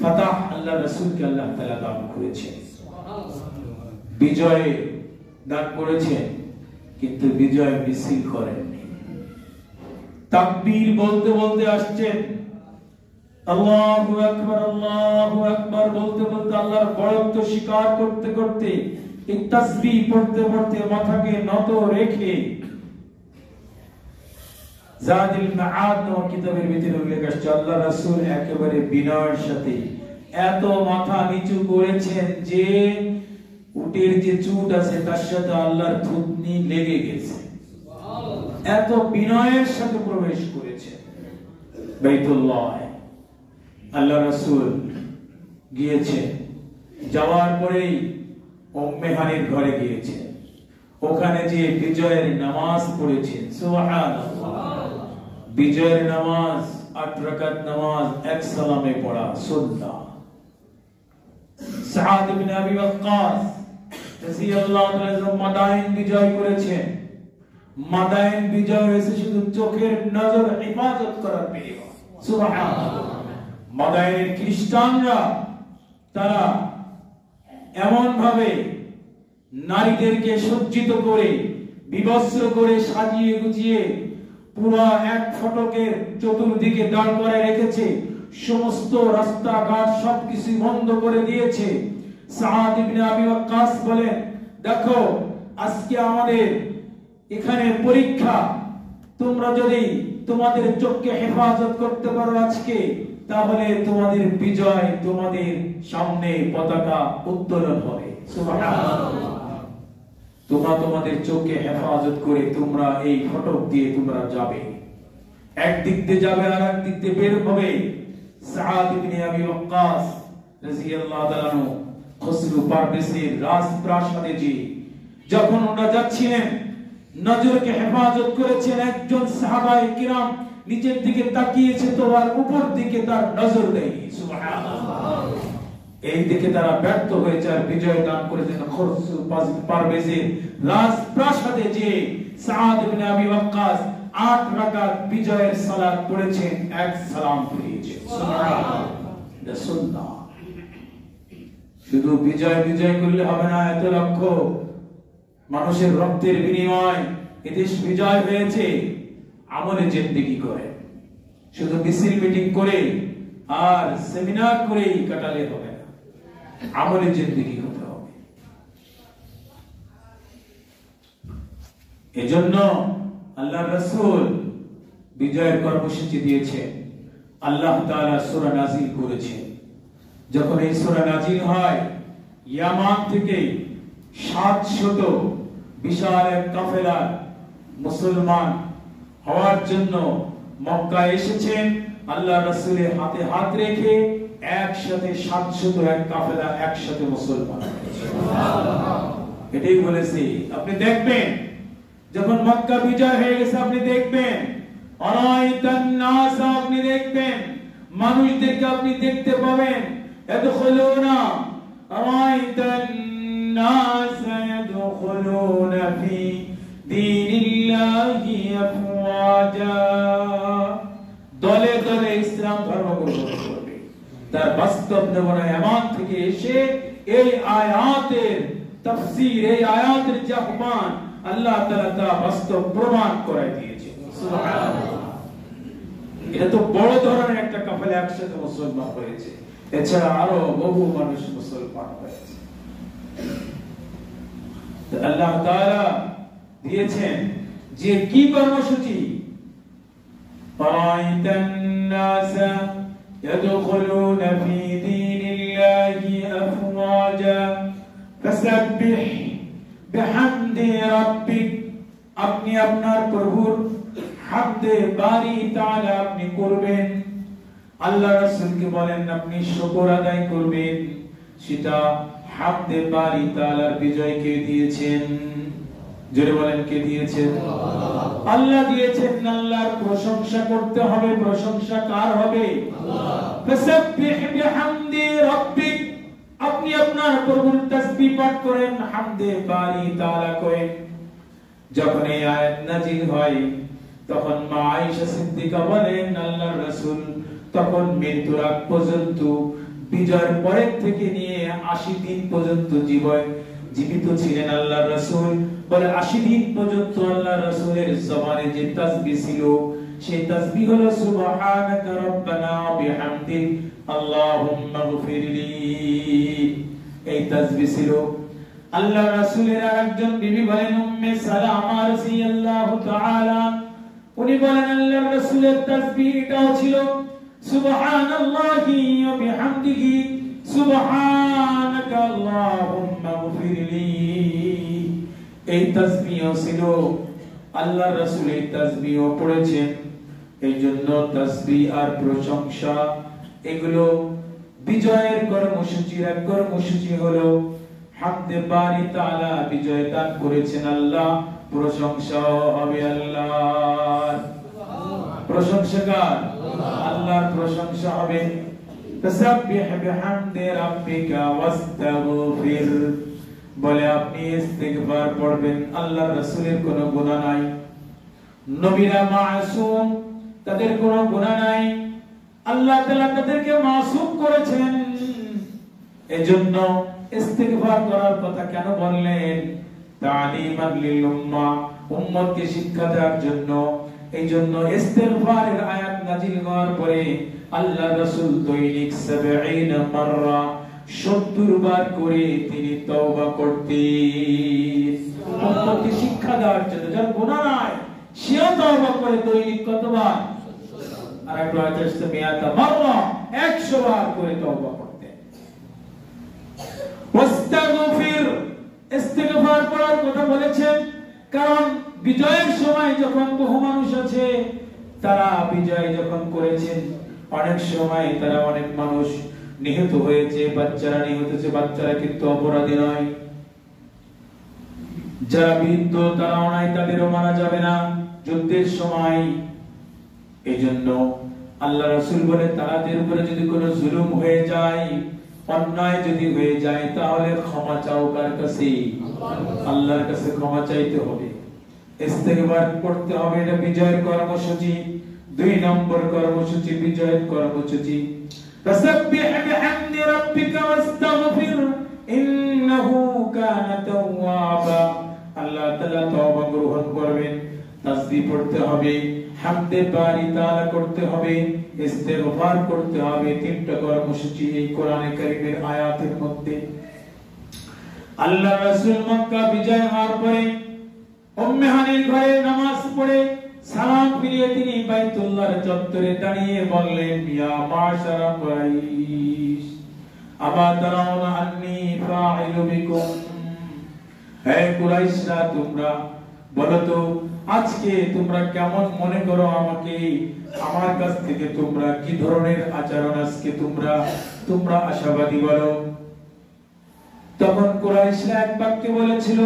ফাতাহ আল্লাহ রাসূলকে আল্লাহ তাআলা দান করেছেন, বিজয় দান করেছেন, কিন্তু বিজয় মিছিল করেননি। তাকবীর বলতে বলতে আসছেন, আল্লাহু আকবার বলতে বলতে আল্লাহর বড়ত্ব স্বীকার করতে করতে এই তাসবিহ পড়তে পড়তে মাথাকে নত রেখে জাদিল মাআদ নামক কিতাবের ভিতরে উল্লেখ আছে আল্লাহ রাসূল একেবারে বিনয়ের সাথে এত মাথা নিচু করেছেন যে উটের যে চুট আছে তার সাথে আল্লাহর থুতনি লেগে গেছে। এত বিনয়ের সাথে প্রবেশ করেছেন বাইতুল্লাহ। আল্লাহ রাসূল গিয়েছে, যাওয়ার পরেই উম্মে হানির ঘরে গিয়েছে, ওখানে যে বিজয়ের নামাজ পড়েছেন। সুবহানাল্লাহ। বিজয়ের নামাজ 8 রাকাত নামাজ এক সালামে পড়া সুন্নাহ। সাদ ইবনে আবি ওয়াক্কাস রাদিয়াল্লাহু তাআলা মাদাইন বিজয় করেছেন। মাদাইন বিজয় হয়েছে শুধু চোখের নজর হিফাজত করার বিনিময়ে। সুবহানাল্লাহ। মাদাইনের খ্রিস্টানরা তারা এমন ভাবে নারীদেরকে সজ্জিত করে বিবস্ত্র করে সাজিয়ে গুছিয়ে পুরো এক ফটকের চতুর্দিকে দাঁড় করায় রেখেছে, সমস্ত রাস্তাঘাট সবকিছু বন্ধ করে দিয়েছে। সাদ ইবনে আবি ওয়াক্কাস বলেন, দেখো আজকে আমাদের এখানে পরীক্ষা, তোমরা যদি তোমাদের চোখকে হেফাজত করতে পারো আজকে, তাহলে তোমাদের বিজয়, তোমাদের সামনে পতাকা উত্তোলন হবে। সুবহানাল্লাহ। তোমরা তোমাদের চোখকে হেফাজত করে তোমরা এই ফটক দিয়ে তোমরা যাবে, একদিক দিয়ে যাবে আর একদিক দিয়ে বের হবে। সাদ ইবনে আবি ওয়াক্কাস রাদিয়াল্লাহু তাআলা খসরু পারভেজের রাজপ্রাসাদে যে যখন ওরা যাচ্ছিলেন, নজরকে হেফাজত করেছেন। একজন সাহাবায়ে কিরাম নিচের দিকে তাকিয়েছে তো আর উপর দিকে তার নজর দেয়নি। সুবহানাল্লাহ। এই দিকে তারা ব্যর্থ হয়েছে আর বিজয় দান করেছেন খসরু পারভেজের রাজপ্রাসাদে যে সাদ ইবনে আবি ওয়াক্কাস 8 রাকাত বিজয়ের সালাত পড়েছেন, এক সালাম ফিরিয়েছেন। সুবহানাল্লাহ। এটা সুন্নাহ। শুধু বিজয় বিজয় করলে হবে না, এত লক্ষ মানুষের রক্তের বিনিময় এদেশ বিজয় হয়েছে। আমলে জিন্দেগি করে, শুধু মিছিল মিটিং করে আর সেমিনার করেই কাটালে হবে না, আমলে জিন্দেগি হতে হবে। এজন্য আল্লাহ রাসূল বিজয়ের কর্মসূচি দিয়েছেন। আল্লাহ তাআলা সূরা নাজিল করেছেন। যখন এই সূরা নাজিল হয়, ইয়ামান থেকে 700 বিশাল এক কাফেলা মুসলমান হওয়ার জন্য মক্কায় এসেছেন। আল্লাহ রাসূলের হাতে হাত রেখে একসাথে 700 এক কাফেলা একসাথে মুসলমান। সুবহানাল্লাহ। এটাই বলেছি। আপনি দেখবেন যখন মক্কা বিজয় হয়ে গেছে, আপনি দেখবেন আরাইতান নাস, আপনি দেখবেন মানুষদেরকে আপনি দেখতে পাবেন ইয়াদখুলুনা আরাইতান নাস ইয়াদখুলুনা ফি দীনিল্লাহি আফওয়াজা। দলে দলে ইসলাম ধর্ম গ্রহণ করবে। তার বাস্তব নমুনা ইয়ামান থেকে এসে এই আয়াতের তাফসীর, এই আয়াতের যে আহ্বান আল্লাহ তাআলা তা বাস্তব প্রমাণ করাই দিয়েছে। সুবহানাল্লাহ। এটা তো বড় ধরনের একটা কাফেলা একসাথে মুসলমান হয়েছে, এছাড়া আরো বহু মানুষ মুসলমান হয়েছে। আল্লাহ তাআলা দিয়েছেন যে কি কর্মসূচি, আরাইতান নাস ইয়াদখুলুনা ফি দীনিল্লাহি আফওয়াজা ফাসাব্বিহ বিহামদি রাব্বিক। আপনি আপনার প্রভুর হামদে বারি তাআলা আপনি করবেন। আল্লাহ রাসূলকে বলেন আপনি শুকর আদায় করবেন। সেটা হামদে বারি তাআলার বিজয়কে দিয়েছেন। জোরে বলেন কে দিয়েছেন? আল্লাহ দিয়েছেন। আল্লাহর প্রশংসা করতে হবে। প্রশংসা কার হবে? আল্লাহ। ফাসাব্বিহ বিহামদি রাব্বিক, আপনি আপনার প্রভুর তাসবিহ পাঠ করেন, হামদে বারি তাআলা করেন। যখন এই আয়াত নাযিল হয় তখন মা আয়েশা সিদ্দিকা বলেন আল্লাহর রাসূল তখন মৃত্যুর আগ পর্যন্ত বিজয়ের পরের থেকে নিয়ে 80 দিন পর্যন্ত জীবিত ছিলেন আল্লাহর রাসূল। বলে 80 দিন পর্যন্ত আল্লাহর রাসূলের জবানে যে তাসবিহ ছিল, সেই তাসবিহ হলো সুবহানাকা রাব্বানা বিহামদিক আল্লাহুম্মা গফিরলি। এই তাসবিহ ছিল। আল্লাহর রাসূলের আরেকজন বিবি বলেন উম্মে সালামা রাদিয়াল্লাহু তাআলা, উনি বলেন আল্লাহর রাসূলের তাসবিহটাও ছিল সুবহানাল্লাহি ওয়া বিহামদিহি সুবহানাকা আল্লাহুম্মা গফিরলি। এই তাসবিহ ছিল। আল্লাহর রাসূল এই তাসবিহ পড়েছেন। এইজন্য তাসবিহ আর প্রশংসা এগুলো বিজয়ের কর্মসূচির এক কর্মসূচি হলো হামদে বারি তাআলা। বিজয় দান করেছেন আল্লাহ, প্রশংসা হবে আল্লাহর। প্রশংসা কার? আল্লাহর প্রশংসা হবে। তাসাব্বিহ বিহামদি রাব্বিকা ওয়াস্তাগফির। বলে আপনি ইস্তিগফার পড়বেন। আল্লাহর রাসূলের কোনো গুনাহ নাই, নবীরা মাসুম, তাদের কোনো গুনাহ নাই, আল্লাহ তাআলা তাদেরকে মাসুম করেছেন। এজন্য ইস্তিগফার করার কথা কেন বললেন? তালিমান লিল উম্মাহ, উম্মতকে শিক্ষা দেওয়ার জন্য। এইজন্য ইস্তিগফারের আয়াত নাযিল হওয়ার পরে আল্লাহর রাসূল দৈনিক 70 মাররা 70 বার করে তিনি তওবা করতেন। উম্মতকে শিক্ষা দেওয়ার জন্য, যার গুনাহ নাই সেও তওবা করে দৈনিক কতবার? আর একটু আয়াতে মিয়াতা মাররা 100 বার করে তওবা করতেন। ওয়াস্তাগফির, ইস্তিগফার করার কথা বলেছেন কারণ বিজয়ের সময় যখন বহু মানুষ আছে, তারা বিজয় যখন করেছেন, অনেক সময় তারা অনেক মানুষ নিহত হয়েছে, বাচ্চারা নিহত হয়েছে। বাচ্চারা কিন্তু অপরাধী নয়, যারা বৃদ্ধ তারাও নাই, তাদেরও মারা যাবে না যুদ্ধের সময়। এইজন্য আল্লাহ রাসূল বলে তাদের উপরে যদি কোনো জুলুম হয়ে যায়, অন্যায় যদি হয়ে যায়, তাহলে ক্ষমা চাও কার কাছে? আল্লাহর কাছে ক্ষমা চাইতে হবে, ইস্তিগফার করতে হবে। এটা বিজয়ের কর্মসূচি। 2 নম্বর কর্মসূচি বিজয়ের কর্মসূচি তাসাব্বিহ বিহামদি রাব্বিকা ওয়াস্তাগফির ইন্নাহু কানা তাওয়াবা। আল্লাহ তাআলা তওবা গ্রহণ করবেন। তাসবিহ পড়তে হবে, হামদে বারি তাআলা করতে হবে, ইস্তিগফার করতে হবে। 3টা কর্মসূচি এই কোরআনে কারীমের আয়াতের মধ্যে। আল্লাহ রাসূল মক্কা বিজয় হওয়ার পরে উম্মে হানির ঘরে নামাজ পড়ে সালাম ফিরিয়ে তিনি বাইতুল্লাহর চত্বরে দাঁড়িয়ে বললেন, ইয়া মাশারা কুরাইশ আবা তারাউনা আন্নী ফাইলু বিকুম। হে কুরাইশরা, তোমরা বলো তো আজকে তোমরা কেমন মনে করো আমাকে? আমার কাছ থেকে তোমরা কি ধরনের আচরণ আজকে তোমরা আশাবাদী বলো? তখন কুরাইশরা এক বাক্যে বলেছিল,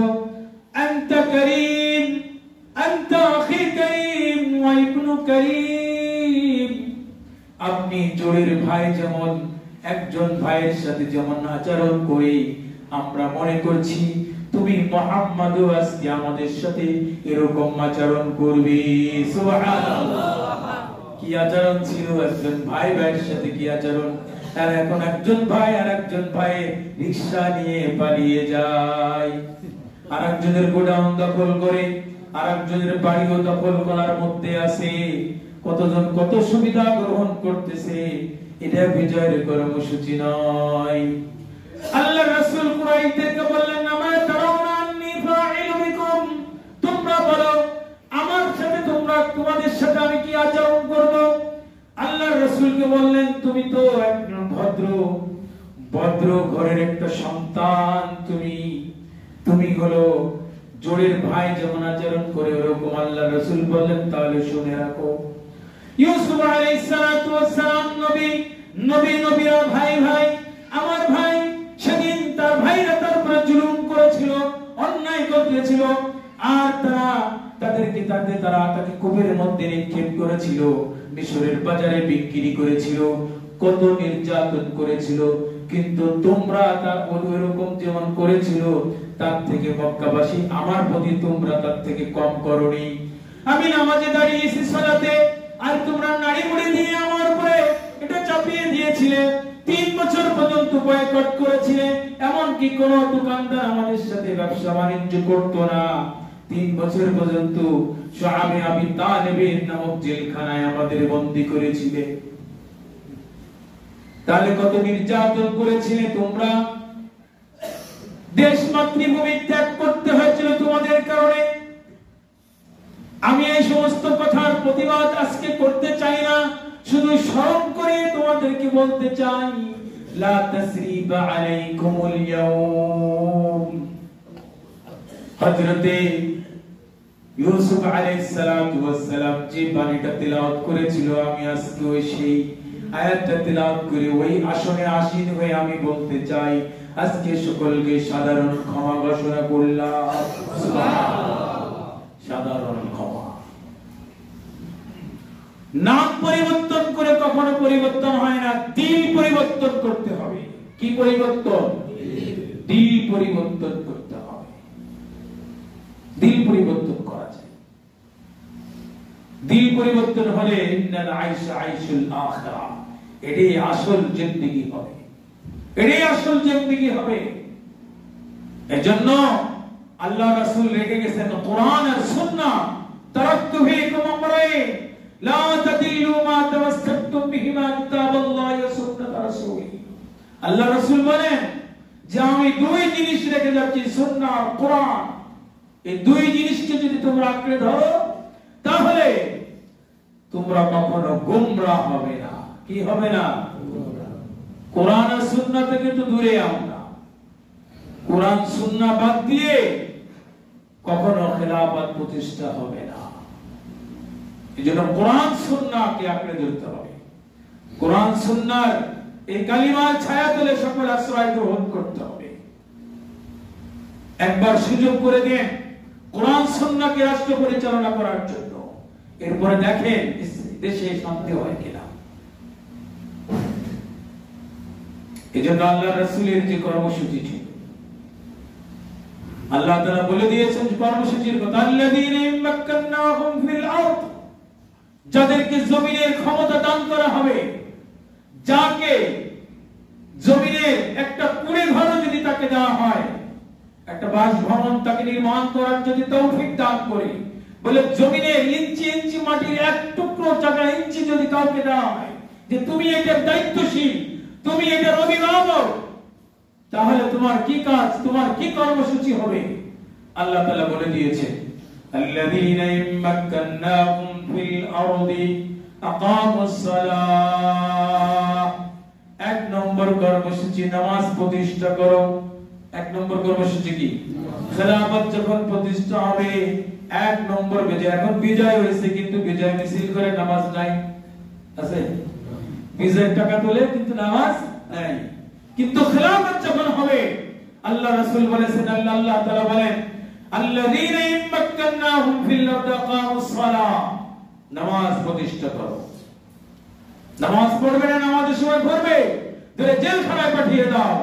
আনতা করিম, আনতা আখি করিম ওয়া ইবনু করিম। আপনি জোড়ের ভাই, যেমন একজন ভাইয়ের সাথে যেমন আচরণ করে আমরা মনে করছি, তুমি মুহাম্মদও আজকে আমাদের সাথে এরকম আচরণ করবে। সুবহানাল্লাহ। কি আচরণ ছিল একজন ভাই ভাইয়ের সাথে, কি আচরণ! আর এখন একজন ভাই আর একজন ভাই রিকশা নিয়ে পালিয়ে যায়, আর একজনের গোডাউন দখল করে আর একজনের বাড়িও দখল করার মধ্যে আছে। কতজন কত সুবিধা গ্রহণ করতেছে। এটা বিজয়ের কর্মসূচি নয়। আল্লাহ রাসূল কুরাইশদেরকে বললেন, আমার তারাউনা আন্নী ফাইলু বিকুম, তোমরা বলো আমার সাথে তোমাদের সাথে আমি কি আচরণ করব? আল্লাহ রাসূলকে বললেন, তুমি তো একজন ভদ্র ঘরের একটা সন্তান, তুমি হলো জোড়ের ভাই যেমন আচরণ করে ওরকম। আল্লাহ রাসূল বললেন, তাহলে শুনে রাখো, ইউসুফ আলাইহিস সালাতু ওয়াস সালাম নবীরা ভাই ভাই, আমার ভাই সেদিন তার ভাইরা তার উপর জুলুম করেছিল, অন্যায় করেছিল, আর তাকে কূপের মধ্যে নিক্ষেপ করেছিল, মিশরের বাজারে বিক্রি করেছিল, কত নির্যাতন করেছিল। কিন্তু তোমরা তার ওইরকম যেমন করেছিল, তার থেকে মক্কাবাসী আমার প্রতি তোমরা তার থেকে কম করনি। আমি নামাজে দাঁড়িয়েছি সালাতে, আর তোমরা নাড়ি মুড়ি দিয়ে আমার উপরে এটা চাপিয়ে দিয়েছিলে। 3 বছর পর্যন্ত বয়কট করেছিলেন, এমনকি কোন দোকানদার আমাদের সাথে ব্যবসা বাণিজ্য করত না। 3 বছর পর্যন্ত শাআবে আবি তালেবের নামক জেলখানায় আমাদের বন্দী করেছিলেন। তাহলে কত নির্যাতন করেছিলে তোমরা। দেশ মাতৃভূমি ত্যাগ করতে হয়েছিল তোমাদের কারণে। আমি এই সমস্ত কথার প্রতিবাদ আজকে করতে চাই না, শুধু স্মরণ করে তোমাদেরকে বলতে চাই, লা তাসরিবা আলাইকুমুল ইয়াউম। হযরতে ইউসুফ আলাইহিস সালাতু ওয়াস সালাম যে বাণীটা তেলাওয়াত করেছিল, আমি আজকে ওই সেই আয়াতটা তেলাওয়াত করে ওই আসনে আসীন হয়ে আমি বলতে চাই, আজকে সকলকে সাধারণ ক্ষমা ঘোষণা করলাম। সুবহানাল্লাহ। সাধারণ ক্ষমা। নাম পরিবর্তন করে কখনো পরিবর্তন হয় না, দিল পরিবর্তন করতে হবে। কি পরিবর্তন? দিল পরিবর্তন করতে হবে। দিল পরিবর্তন করা যায়। দিল পরিবর্তন হলে ইন্নাল আইশা আইশুল আখিরা, এটাই আসল জিন্দেগি হবে, এটাই আসল জিন্দেগি হবে। এজন্য আল্লাহ রাসূল রেখে গেছেন কোরআন আর সুন্নাহ, তারাকতু ফীকুম আমরাইন লা তাদিল্লু মা তামাসসাকতুম বিহিমা কিতাবাল্লাহি ওয়া সুন্নাত রাসূলি। আল্লাহ রাসূল বলেন যে আমি দুই জিনিস রেখে যাচ্ছি, সুন্নাহ আর কোরআন। এই দুই জিনিসকে যদি তোমরা আঁকড়ে ধরো তাহলে তোমরা কখনো গোমরাহ হবে না। কি হবে না? কোরআন আর সুন্নাহ থেকে তো দূরে আমরা। কোরআন সুন্নাহ বাদ দিয়ে কখনো খেলাফত প্রতিষ্ঠা হবে না। এজন্য কোরআন সুন্নাহকে আঁকড়ে ধরতে হবে। কোরআন সুন্নাহর এই কালিমার ছায়া তলে সকল আশ্রয় গ্রহণ করতে হবে। একবার সুযোগ করে দেন কোরআন সুন্নাহকে রাষ্ট্র পরিচালনা করার জন্য, এরপরে দেখেন দেশে শান্তি হয় কিনা। এজন্য আল্লাহ রাসূলের যে কর্মসূচি ছিল, আল্লাহ তাআলা বলে দিয়েছেন কর্মসূচির কথা, আল্লাযীনা ইমাক্কান্নাহুম ফিল আরদ, যাদেরকে জমিনের ক্ষমতা দান করা হবে, যাকে জমিনের একটা কুড়ে ঘর যদি তাকে দেওয়া হয়, একটা বাসভবন তাকে নির্মাণ করার যদি তৌফিক দান করে, বলে জমিনের ইঞ্চি ইঞ্চি মাটির এক টুকরো জায়গা ইঞ্চি যদি কাউকে দেওয়া হয় যে তুমি এটার দায়িত্বশীল, তুমি এটার অভিভাবক, তাহলে তোমার কি কাজ, তোমার কি কর্মসূচি হবে? আল্লাহ তাআলা বলে দিয়েছেন আল্লাযীনা ইমাক্কান্নাহুম ফিল আরদি আকামুস সালাহ। এক নম্বর কর্মসূচি নামাজ প্রতিষ্ঠা করো। এক নম্বর কর্মসূচি কি? খেলাফত যখন প্রতিষ্ঠা হবে এক নম্বর বিজয়। এখন বিজয় হয়েছে কিন্তু বিজয় মিছিল করে নামাজ নাই, আছে? বিজয়ের টাকা তোলে কিন্তু নামাজ নাই। কিন্তু খেলাফত যখন হবে, আল্লাহ রাসূল বলেছেন, আল্লাহ তাআলা বলেন আল্লাযীনা ইমাক্কান্নাহুম ফিল আরদি আকামুস সালাহ, নামাজ প্রতিষ্ঠা করো। নামাজ পড়বে না, নামাজের সময় পড়বে, ধরে জেলখানায় পাঠিয়ে দাও।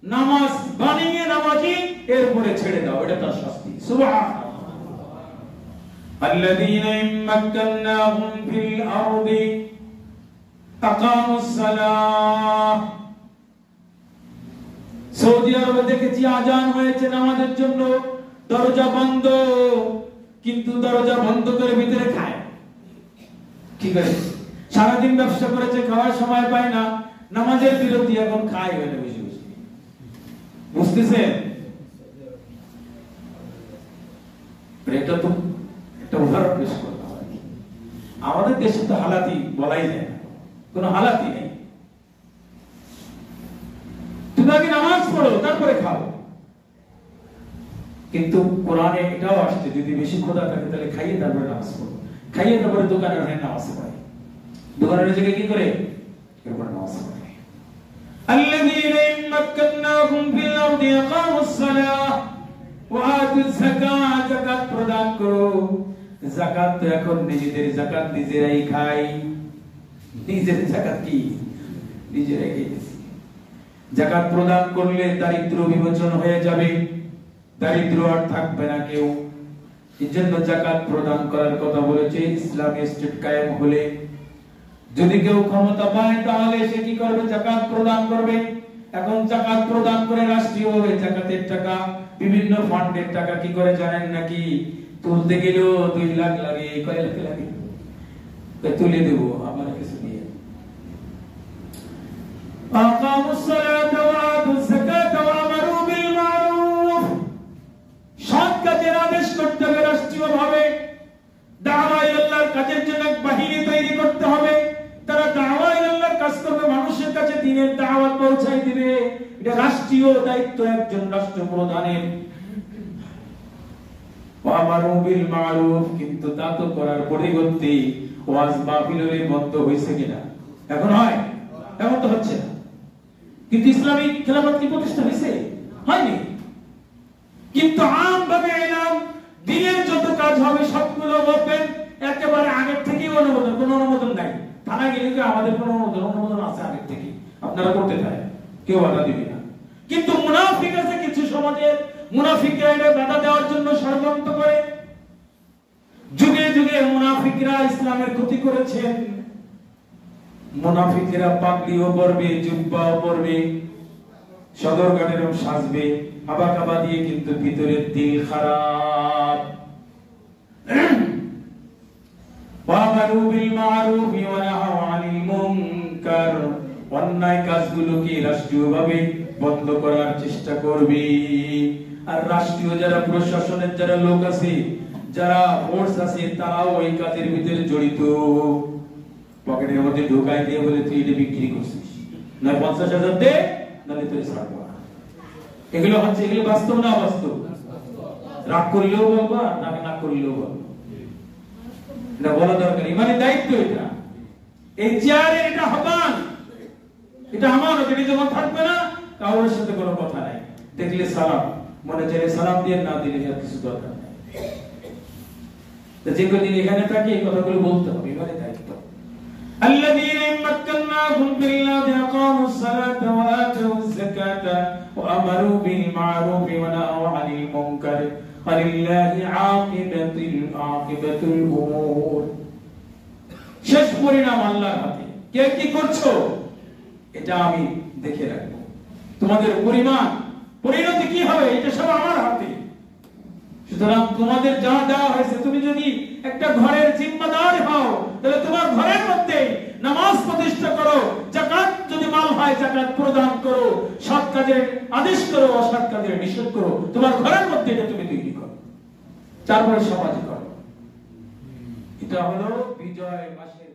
নামাজ বানিয়ে নামাজি এরপরে ছেড়ে দাও, এটা তার শাস্তি। সুবহানাল্লাহ। আল্লাযীনা ইমাক্কান্নাহুম ফিল আরদি আকামুস সালাহ। সৌদি আরবে দেখেছি আজান হয়েছে নামাজের জন্য, দরজা বন্ধ, কিন্তু দরজা বন্ধ করে ভিতরে খায়। কি করে? সারাদিন ব্যবসা করেছে, খাওয়ার সময় পায় না, নামাজের বিরতি এখন খায় বসে বসে। বুঝতেছেন? এটা তো একটা উদাহরণ পেশ করলাম। আমাদের দেশে তো হালাতি বলাই যায় না, কোনো হালাতি নেই। তুমি আগে নামাজ পড়ো তারপরে খাও। কিন্তু কোরআনে এটাও আসছে, যদি বেশি ক্ষুধা থাকে তাহলে খাইয়ে তারপরে নামাজ পড়ো, খাইয়ে তারপরে দোকানে হয়ে নামাজ পড়ে। দোকানের জায়গায় কি করে? এরপর নামাজ পড়ে। আল্লাযীনা ইমাক্কান্নাহুম ফিল আরদি আকামুস সালাহ ওয়া আতুজ যাকাত, যাকাত প্রদান করো। যাকাত তো এখন নিজেদের যাকাত নিজেরাই খাই। নিজের যাকাত কি? নিজেরাই খাইতেছি। যাকাত প্রদান করলে দারিদ্র বিমোচন হয়ে যাবে, দারিদ্র আর থাকবে না কেউ। এজন্য যাকাত প্রদান করার কথা বলেছে। ইসলামী স্টেট কায়েম হলে যদি কেউ ক্ষমতা পায় তাহলে সে কি করবে? যাকাত প্রদান করবে। এখন যাকাত প্রদান করে রাষ্ট্রীয়ভাবে যাকাতের টাকা, বিভিন্ন ফান্ডের টাকা কি করে জানেন নাকি? তুলতে গেলেও 2 লাখ লাগে, কয় লাখ লাগে? তুলে দেব আমার কিছু দিয়ে। আকামুস সালাতা ওয়া আতুজ যাকাতা ওয়া আমারু বিল মারুফ, সৎ কাজের আদেশ করতে হবে রাষ্ট্রীয়ভাবে। দাওয়া ইলাল্লাহর কাজের জন্য বাহিনী তৈরি করতে হবে, তারা দাওয়া ইলাল্লাহর কাজ করবে, মানুষের কাছে দ্বীনের দাওয়াত পৌঁছায় দিবে। এটা রাষ্ট্রীয় দায়িত্ব একজন রাষ্ট্রপ্রধানের। ওয়া আমারু বিল মারুফ, কিন্তু তা তো করার পরিবর্তে ওয়াজ মাহফিলের বন্ধ হইছে কিনা? এখন হয়? এখন তো হচ্ছে না। কিন্তু ইসলামিক খেলাফত কি প্রতিষ্ঠা হয়েছে? হয়নি। কিন্তু আমভাবে এলাম দিনের যত কাজ হবে সবগুলো ওপেন, একেবারে আগের থেকেই অনুমোদন, কোনো অনুমোদন নাই। থানা গেলে কি আমাদের কোনো অনুমোদন আছে আগের থেকে? আপনারা করতে চায়, কেউ বাধা দিবে না। কিন্তু মুনাফিক আছে কিছু সমাজের, মুনাফিকরা এটা বাধা দেওয়ার জন্য ষড়যন্ত্র করে। যুগে যুগে মুনাফিকরা ইসলামের ক্ষতি করেছেন। মুনাফিকরা পাগড়িও পরবে, জুব্বাও পরবে, সদরঘাটেরও সাজবে, হাবা কাবা দিয়ে, কিন্তু ভিতরের দিল খারাপ। ওয়ামারু বিল মারুফ ওয়া নাহাউ আনিল মুনকার, অন্যায় কাজগুলোকে রাষ্ট্রীয়ভাবে বন্ধ করার চেষ্টা করবে। আর রাষ্ট্রীয় যারা প্রশাসনের যারা লোক আছে, যারা ফোর্স আছে, তারাও ওই কাজের ভিতরে জড়িত। পকেটের মধ্যে ঢোকাই দিয়ে বলে তুই এটা বিক্রি করছিস, না 50,000 দে, নালে তুই ছাড়বো না। এগুলো হচ্ছে, এগুলো বাস্তব না অবাস্তব? রাগ করলেও বলবা, না করলেও বলবা, এটা বলা দরকার। মানে দায়িত্ব এটা, এই চেয়ারে এটা হবান, এটা আমার, এটা যখন থাকবে না কারোর সাথে কোনো কথা নাই। দেখলে সালাম, মনে চাইলে সালাম দিয়ে, না দিলে আর কিছু দরকার নাই। যে কদিন এখানে থাকি এই কথাগুলো বলতে হবে, মানে দায়িত্ব। الذين مكناهم في الأرض أقاموا الصلاة وآتوا الزكاة وأمروا بالمعروف ونهوا عن المنكر ولله عاقبة الأمور। শেষ পরিণাম আল্লাহর হাতে। কে কি করছো এটা আমি দেখে রাখবো, তোমাদের পরিণতি কি হবে এটা সব আমার হাতে। সুতরাং তোমাদের যা দেওয়া হয়েছে, তুমি যদি একটা ঘরের জিম্মাদার হও তাহলে তোমার ঘরের মধ্যে নামাজ প্রতিষ্ঠা করো, যাকাত যদি মাল হয় যাকাত প্রদান করো, সৎ কাজের আদেশ করো, অসৎ কাজের নিষেধ করো। তোমার ঘরের মধ্যে এটা তুমি তৈরি করো, তারপরে সমাজে করো। এটা হলো বিজয় মাসের